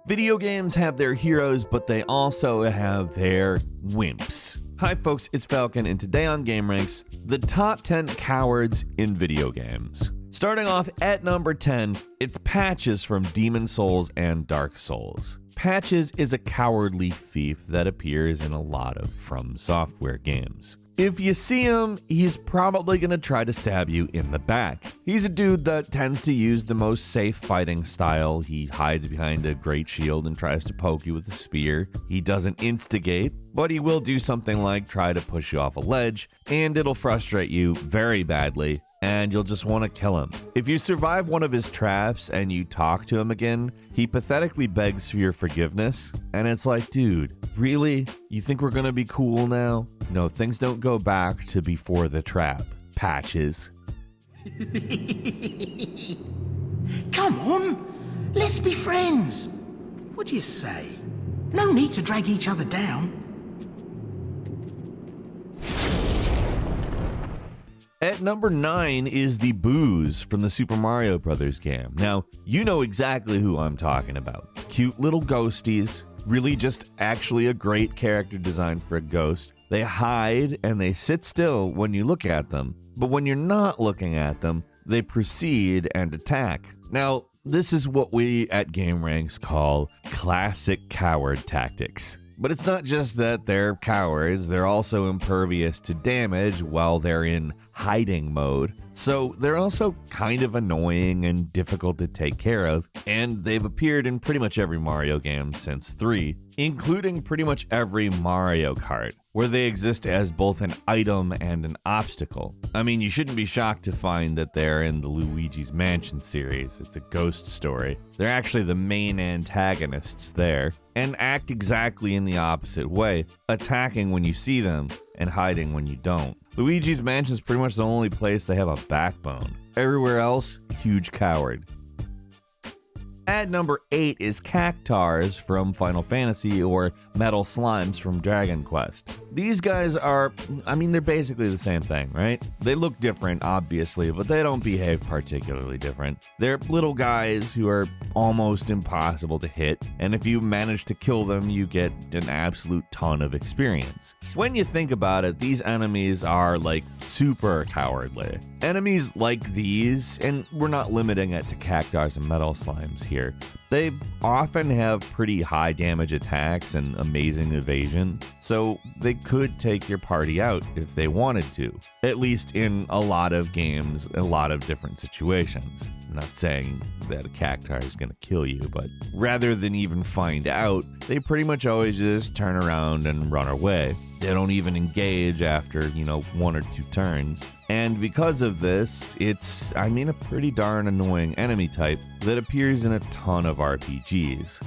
Video games have their heroes, but they also have their wimps. Hi folks, it's Falcon, and today on gameranx, the top 10 cowards in video games. Starting off at number 10, it's Patches from Demon Souls and Dark Souls. Patches is a cowardly thief that appears in a lot of From Software games. If you see him, he's probably gonna try to stab you in the back. He's a dude that tends to use the most safe fighting style. He hides behind a great shield and tries to poke you with a spear. He doesn't instigate, but he will do something like try to push you off a ledge, and it'll frustrate you very badly, and you'll just want to kill him. If you survive one of his traps and you talk to him again, he pathetically begs for your forgiveness, and it's like, dude, really? You think we're gonna be cool now? No, things don't go back to before the trap. Patches. Come on, let's be friends. What do you say? No need to drag each other down. At number 9 is the Booze from the Super Mario Bros. Game. Now, you know exactly who I'm talking about. Cute little ghosties, really just actually a great character design for a ghost. They hide and they sit still when you look at them, but when you're not looking at them, they proceed and attack. Now, this is what we at gameranx call classic coward tactics. But it's not just that they're cowards, they're also impervious to damage while they're in hiding mode. So they're also kind of annoying and difficult to take care of, and they've appeared in pretty much every Mario game since 3, including pretty much every Mario Kart, where they exist as both an item and an obstacle. I mean, you shouldn't be shocked to find that they're in the Luigi's Mansion series. It's a ghost story. They're actually the main antagonists there, and act exactly in the opposite way, attacking when you see them and hiding when you don't. Luigi's Mansion is pretty much the only place they have a backbone. Everywhere else, huge coward. At number 8 is Cactars from Final Fantasy, or Metal Slimes from Dragon Quest. These guys are, they're basically the same thing, right? They look different, obviously, but they don't behave particularly different. They're little guys who are almost impossible to hit, and if you manage to kill them, you get an absolute ton of experience. When you think about it, these enemies are like super cowardly. Enemies like these, and we're not limiting it to Cactars and Metal Slimes here, they often have pretty high damage attacks and amazing evasion, so they could take your party out if they wanted to, at least in a lot of games, a lot of different situations. I'm not saying that a Cactar is going to kill you, but rather than even find out, they pretty much always just turn around and run away. They don't even engage after, 1 or 2 turns. And because of this, it's, a pretty darn annoying enemy type that appears in a ton of RPGs.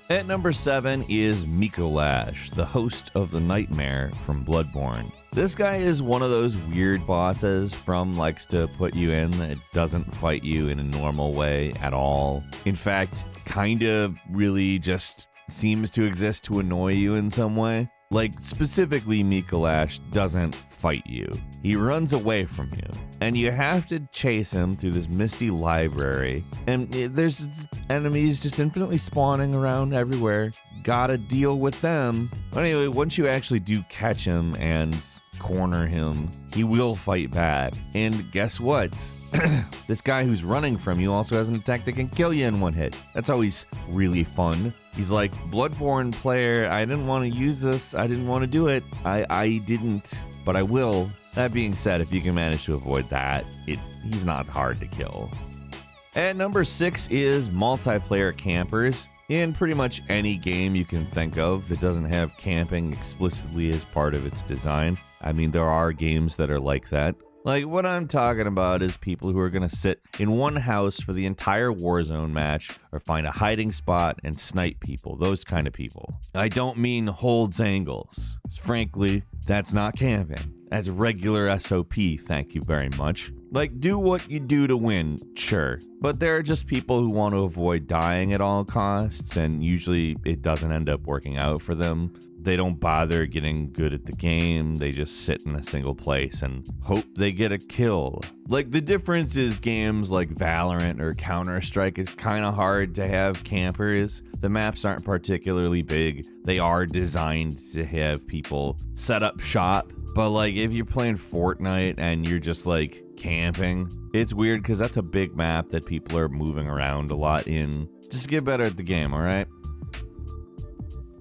At number 7 is Mikalash, the host of the Nightmare from Bloodborne. This guy is one of those weird bosses From likes to put you in that doesn't fight you in a normal way at all. In fact, kind of really just seems to exist to annoy you in some way. Like, specifically, Mikalash doesn't fight you. He runs away from you, and you have to chase him through this misty library, and there's enemies just infinitely spawning around everywhere. Gotta deal with them. Anyway, once you actually do catch him and corner him, he will fight back. And guess what? This guy who's running from you also has an attack that can kill you in one hit. That's always really fun. He's like, Bloodborne player, I didn't want to use this. I didn't want to do it. I didn't, but I will. That being said, if you can manage to avoid that, he's not hard to kill. At number 6 is multiplayer campers. In pretty much any game you can think of that doesn't have camping explicitly as part of its design. There are games that are like that. Like, what I'm talking about is people who are going to sit in one house for the entire Warzone match or find a hiding spot and snipe people, those kind of people. I don't mean holds angles. Frankly, that's not camping. That's regular SOP, thank you very much. Like, do what you do to win, sure. But there are just people who want to avoid dying at all costs, and usually it doesn't end up working out for them. They don't bother getting good at the game, they just sit in a single place and hope they get a kill. Like, the difference is games like Valorant or Counter-Strike is kind of hard to have campers. The maps aren't particularly big. They are designed to have people set up shop. But like, if you're playing Fortnite and you're just like camping, it's weird because that's a big map that people are moving around a lot in. Just get better at the game, alright?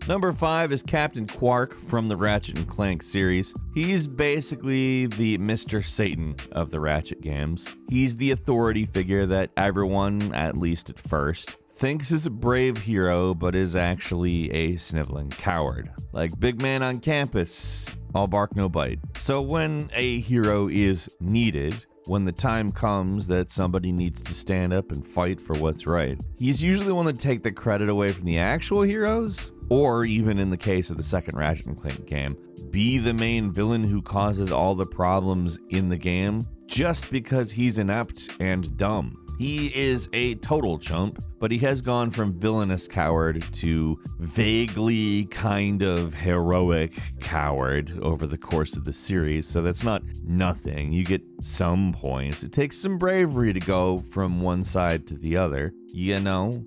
Number 5 is Captain Quark from the Ratchet Clank series. He's basically the Mr. Satan of the Ratchet games. He's the authority figure that everyone, at least at first, thinks is a brave hero, but is actually a sniveling coward. Like big man on campus, all bark no bite. So when a hero is needed, when the time comes that somebody needs to stand up and fight for what's right, he's usually the one to take the credit away from the actual heroes, or even in the case of the second Ratchet Clank game, be the main villain who causes all the problems in the game just because he's inept and dumb. He is a total chump, but he has gone from villainous coward to vaguely kind of heroic coward over the course of the series, so that's not nothing. You get some points. It takes some bravery to go from one side to the other, you know?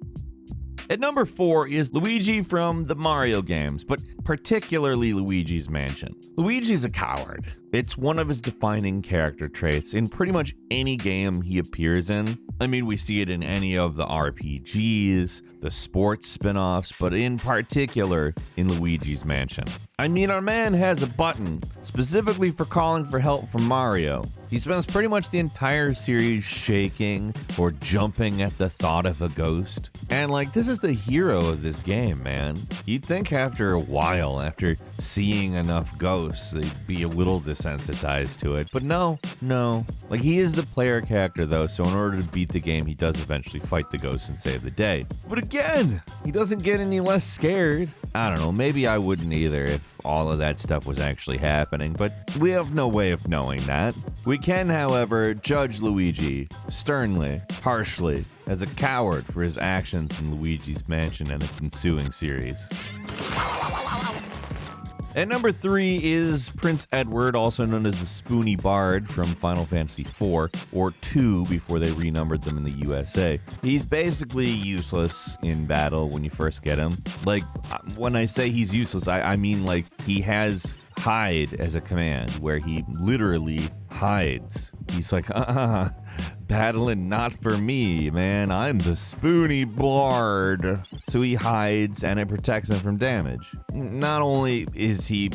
At number 4 is Luigi from the Mario games, but particularly Luigi's Mansion. Luigi's a coward. It's one of his defining character traits in pretty much any game he appears in. I mean, we see it in any of the RPGs, the sports spin-offs, but in particular in Luigi's Mansion. I mean, our man has a button specifically for calling for help from Mario. He spends pretty much the entire series shaking or jumping at the thought of a ghost. And like, this is the hero of this game, man. You'd think after a while, after seeing enough ghosts, they'd be a little desensitized to it. But no. Like, he is the player character though, so in order to beat the game, he does eventually fight the ghosts and save the day. But again, he doesn't get any less scared. I don't know, maybe I wouldn't either if all of that stuff was actually happening, but we have no way of knowing that. We can, however, judge Luigi sternly, harshly, as a coward for his actions in Luigi's Mansion and its ensuing series. At number 3 is Prince Edward, also known as the Spoony Bard from Final Fantasy IV, or 2 before they renumbered them in the USA. He's basically useless in battle when you first get him. Like, when I say he's useless, I mean like he has hide as a command, where he literally hides. He's like, battling not for me, man. I'm the Spoony Bard. So he hides and it protects him from damage. Not only is he,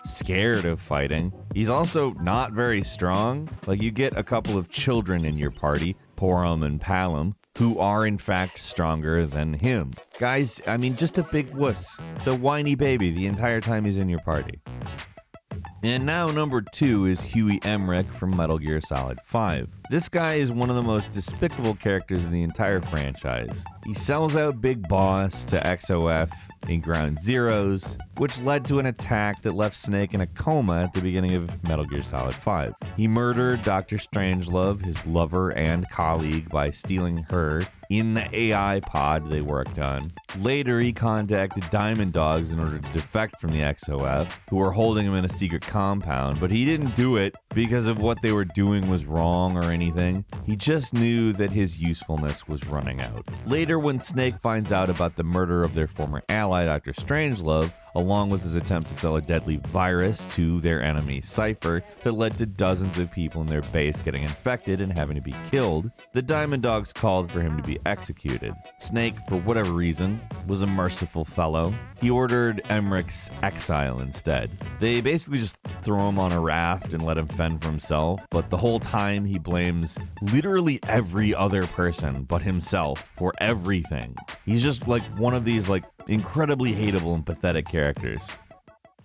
scared of fighting, he's also not very strong. Like, you get a couple of children in your party, Porum and Palom, who are in fact stronger than him. Guys, I mean, just a big wuss. It's a whiny baby the entire time he's in your party. And now number 2 is Hugo Emrick from Metal Gear Solid 5. This guy is one of the most despicable characters in the entire franchise. He sells out Big Boss to XOF in Ground Zeroes, which led to an attack that left Snake in a coma at the beginning of Metal Gear Solid 5. He murdered Dr. Strangelove, his lover and colleague, by stealing her in the AI pod they worked on. Later, he contacted Diamond Dogs in order to defect from the XOF, who were holding him in a secret compound, but he didn't do it because of what they were doing was wrong or anything. He just knew that his usefulness was running out. Later, when Snake finds out about the murder of their former ally, Dr. Strangelove, along with his attempt to sell a deadly virus to their enemy Cypher that led to dozens of people in their base getting infected and having to be killed, the Diamond Dogs called for him to be executed. Snake, for whatever reason, was a merciful fellow. He ordered Emrick's exile instead. They basically just throw him on a raft and let him fend for himself, but the whole time he blames literally every other person but himself for everything. He's just like one of these incredibly hateable and pathetic characters.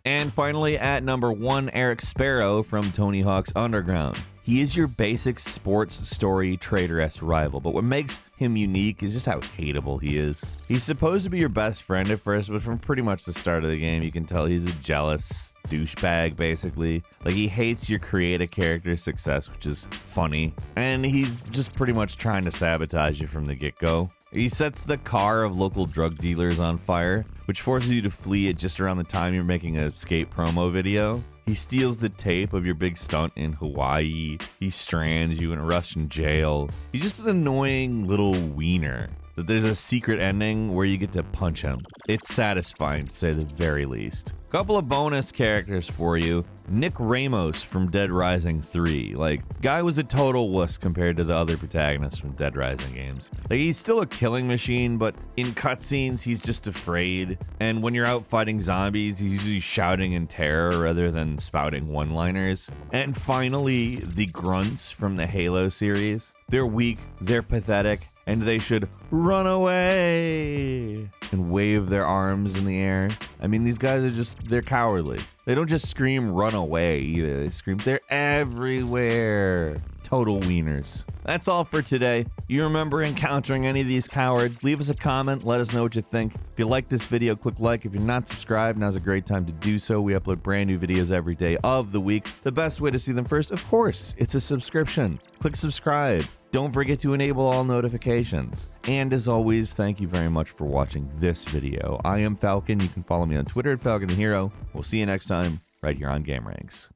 And finally, at number 1, Eric Sparrow from Tony Hawk's Underground. He is your basic sports story traitorous rival, but what makes him unique is just how hateable he is. He's supposed to be your best friend at first, but from pretty much the start of the game, you can tell he's a jealous douchebag, basically. Like, he hates your creative character's success, which is funny, and he's just pretty much trying to sabotage you from the get-go. He sets the car of local drug dealers on fire, which forces you to flee at just around the time you're making an escape promo video. He steals the tape of your big stunt in Hawaii. He strands you in a Russian jail. He's just an annoying little wiener. That there's a secret ending where you get to punch him. It's satisfying, to say the very least. Couple of bonus characters for you. Nick Ramos from Dead Rising 3. Like, guy was a total wuss compared to the other protagonists from Dead Rising games. Like, he's still a killing machine, but in cutscenes, he's just afraid. And when you're out fighting zombies, he's usually shouting in terror rather than spouting one-liners. And finally, the grunts from the Halo series. They're weak, they're pathetic, and they should run away and wave their arms in the air. I mean, these guys are they're cowardly. They don't just scream run away either. They scream, they're everywhere. Total wieners. That's all for today. You remember encountering any of these cowards? Leave us a comment. Let us know what you think. If you like this video, click like. If you're not subscribed, now's a great time to do so. We upload brand new videos every day of the week. The best way to see them first, of course, it's a subscription. Click subscribe. Don't forget to enable all notifications. And as always, thank you very much for watching this video. I am Falcon. You can follow me on Twitter at Falcon the Hero. We'll see you next time right here on gameranx.